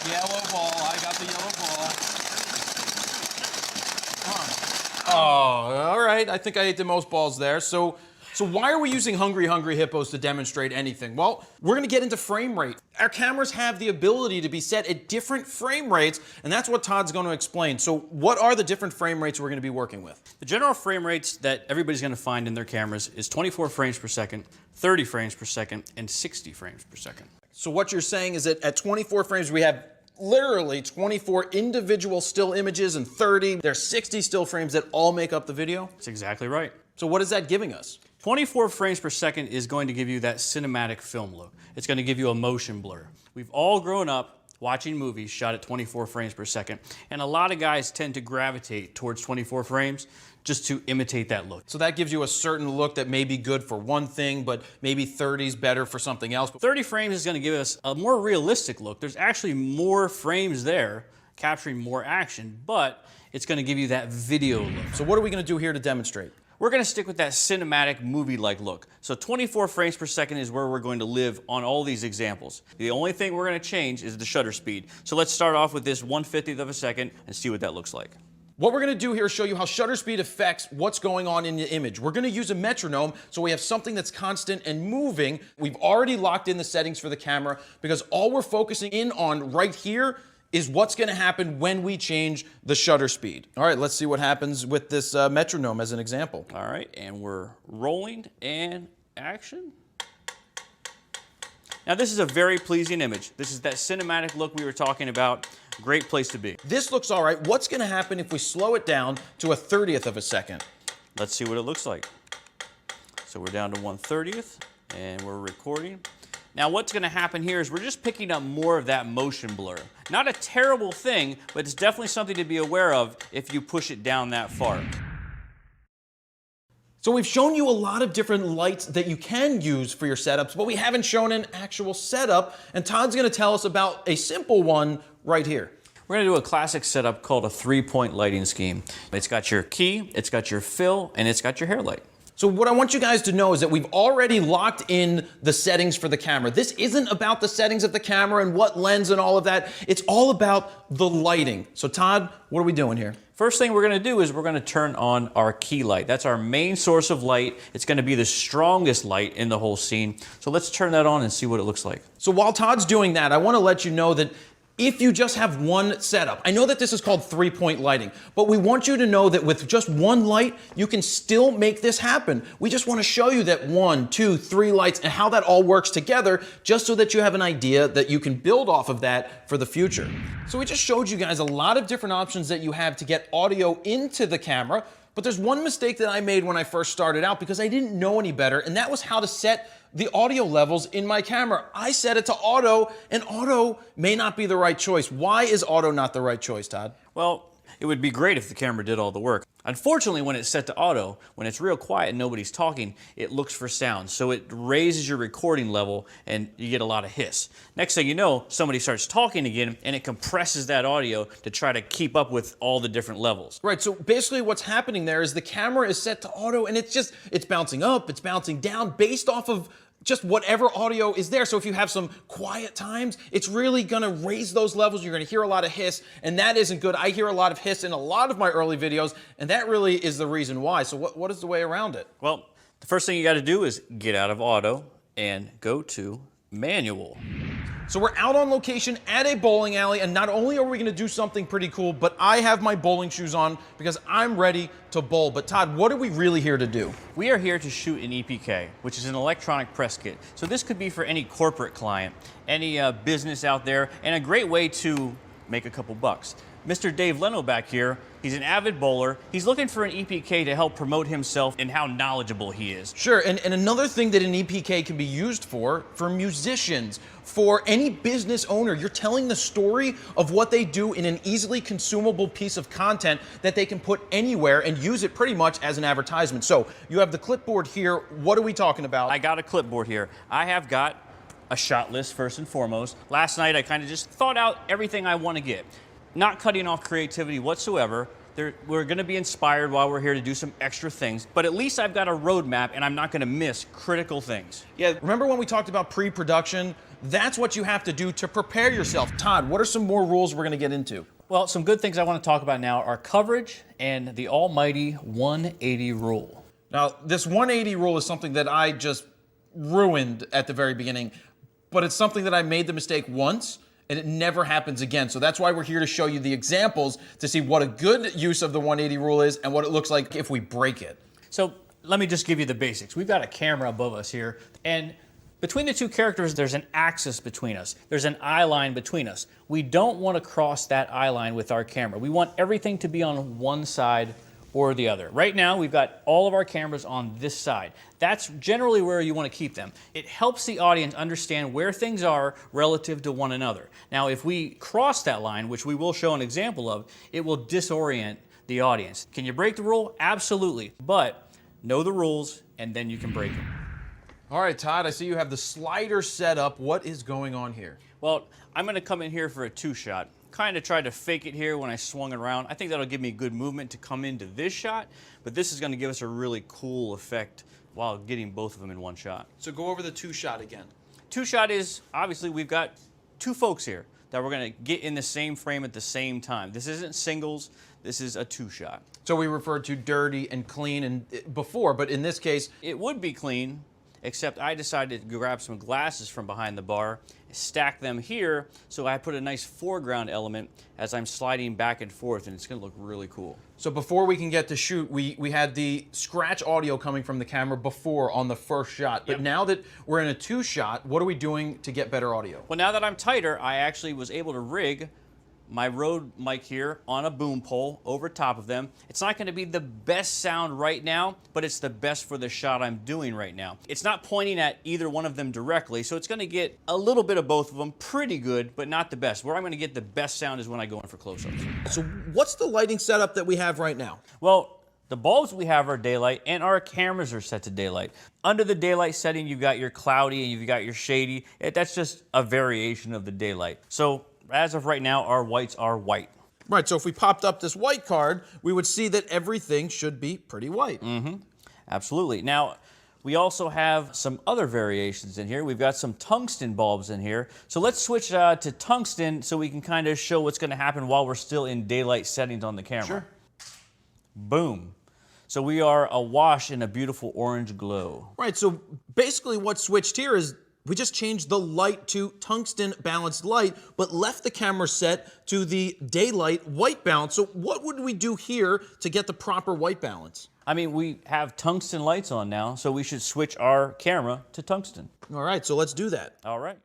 Yellow ball. I got the yellow ball. Oh, all right. I think I ate the most balls there. So why are we using Hungry Hippos to demonstrate anything? Well, we're going to get into frame rate. Our cameras have the ability to be set at different frame rates, and that's what Todd's going to explain. So what are the different frame rates we're going to be working with? The general frame rates that everybody's going to find in their cameras is 24 frames per second, 30 frames per second, and 60 frames per second. So what you're saying is that at 24 frames, we have literally 24 individual still images, and 30, there's 60 still frames that all make up the video? That's exactly right. So what is that giving us? 24 frames per second is going to give you that cinematic film look. It's going to give you a motion blur. We've all grown up watching movies shot at 24 frames per second, and a lot of guys tend to gravitate towards 24 frames just to imitate that look. So that gives you a certain look that may be good for one thing, but maybe 30 is better for something else. 30 frames is going to give us a more realistic look. There's actually more frames there, capturing more action, but it's going to give you that video look. So what are we going to do here to demonstrate? We're going to stick with that cinematic movie-like look. So 24 frames per second is where we're going to live on all these examples. The only thing we're going to change is the shutter speed. So let's start off with this 1/50th of a second and see what that looks like. What we're going to do here is show you how shutter speed affects what's going on in the image. We're going to use a metronome, so we have something that's constant and moving. We've already locked in the settings for the camera because all we're focusing in on right here is what's going to happen when we change the shutter speed. All right, let's see what happens with this metronome as an example. All right, and we're rolling and action. Now this is a very pleasing image. This is that cinematic look we were talking about. Great place to be. This looks all right. What's going to happen if we slow it down to a 30th of a second? Let's see what it looks like. So we're down to 1/30th, and we're recording. Now what's going to happen here is we're just picking up more of that motion blur. Not a terrible thing, but it's definitely something to be aware of if you push it down that far. So we've shown you a lot of different lights that you can use for your setups, but we haven't shown an actual setup, and Todd's going to tell us about a simple one right here. We're going to do a classic setup called a 3-point lighting scheme. It's got your key, it's got your fill, and it's got your hair light. So what I want you guys to know is that we've already locked in the settings for the camera. This isn't about the settings of the camera and what lens and all of that. It's all about the lighting. So Todd, what are we doing here? First thing we're going to do is we're going to turn on our key light. That's our main source of light. It's going to be the strongest light in the whole scene. So let's turn that on and see what it looks like. So while Todd's doing that, I want to let you know that if you just have one setup, I know that this is called 3-point lighting, but we want you to know that with just one light, you can still make this happen. We just want to show you that 1, 2, 3 lights and how that all works together, just so that you have an idea that you can build off of that for the future. So we just showed you guys a lot of different options that you have to get audio into the camera, but there's one mistake that I made when I first started out because I didn't know any better, and that was how to set the audio levels in my camera. I set it to auto, and auto may not be the right choice. Why is auto not the right choice, Todd? Well, it would be great if the camera did all the work. Unfortunately, when it's set to auto, when it's real quiet and nobody's talking, it looks for sound. So it raises your recording level and you get a lot of hiss. Next thing you know, somebody starts talking again and it compresses that audio to try to keep up with all the different levels. Right, so basically what's happening there is the camera is set to auto and it's bouncing up, it's bouncing down based off of just whatever audio is there. So if you have some quiet times, it's really gonna raise those levels. You're gonna hear a lot of hiss, and that isn't good. I hear a lot of hiss in a lot of my early videos, and that really is the reason why. So what is the way around it? Well, the first thing you gotta do is get out of auto and go to manual. So we're out on location at a bowling alley, and not only are we gonna do something pretty cool, but I have my bowling shoes on because I'm ready to bowl. But Todd, what are we really here to do? We are here to shoot an EPK, which is an electronic press kit. So this could be for any corporate client, any business out there, and a great way to make a couple bucks. Mr. Dave Leno back here, he's an avid bowler. He's looking for an EPK to help promote himself and how knowledgeable he is. Sure, and another thing that an EPK can be used for musicians, for any business owner. You're telling the story of what they do in an easily consumable piece of content that they can put anywhere and use it pretty much as an advertisement. So you have the clipboard here. What are we talking about? I got a clipboard here. I have got a shot list first and foremost. Last night I kind of just thought out everything I want to get. Not cutting off creativity whatsoever. We're going to be inspired while we're here to do some extra things, but at least I've got a roadmap and I'm not going to miss critical things. Yeah, remember when we talked about pre-production? That's what you have to do to prepare yourself. Todd, what are some more rules we're gonna get into? Well, some good things I want to talk about now are coverage and the almighty 180 rule. Now, this 180 rule is something that I just ruined at the very beginning, but it's something that I made the mistake once and it never happens again. So that's why we're here to show you the examples to see what a good use of the 180 rule is and what it looks like if we break it. So let me just give you the basics. We've got a camera above us here, and between the two characters, there's an axis between us. There's an eye line between us. We don't want to cross that eye line with our camera. We want everything to be on one side or the other. Right now, we've got all of our cameras on this side. That's generally where you want to keep them. It helps the audience understand where things are relative to one another. Now, if we cross that line, which we will show an example of, it will disorient the audience. Can you break the rule? Absolutely. But know the rules, and then you can break them. All right, Todd, I see you have the slider set up. What is going on here? Well, I'm going to come in here for a two-shot. Kind of tried to fake it here when I swung it around. I think that'll give me good movement to come into this shot, but this is going to give us a really cool effect while getting both of them in one shot. So go over the two-shot again. Two-shot is, obviously, we've got two folks here that we're going to get in the same frame at the same time. This isn't singles, this is a two-shot. So we referred to dirty and clean before, but in this case, it would be clean, except I decided to grab some glasses from behind the bar, stack them here, so I put a nice foreground element as I'm sliding back and forth, and it's gonna look really cool. So before we can get to shoot, we had the scratch audio coming from the camera before on the first shot, but now that we're in a two-shot, what are we doing to get better audio? Well, now that I'm tighter, I actually was able to rig my Rode mic here on a boom pole over top of them. It's not gonna be the best sound right now, but it's the best for the shot I'm doing right now. It's not pointing at either one of them directly, so it's gonna get a little bit of both of them, pretty good, but not the best. Where I'm gonna get the best sound is when I go in for close-ups. So what's the lighting setup that we have right now? Well, the bulbs we have are daylight, and our cameras are set to daylight. Under the daylight setting, you've got your cloudy and you've got your shady. That's just a variation of the daylight. So as of right now, our whites are white. Right, so if we popped up this white card, we would see that everything should be pretty white. Mm-hmm, absolutely. Now, we also have some other variations in here. We've got some tungsten bulbs in here. So let's switch to tungsten so we can kind of show what's gonna happen while we're still in daylight settings on the camera. Sure. Boom. So we are awash in a beautiful orange glow. Right, so basically what switched here is we just changed the light to tungsten balanced light, but left the camera set to the daylight white balance. So what would we do here to get the proper white balance? I mean, we have tungsten lights on now, so we should switch our camera to tungsten. All right, so let's do that. All right.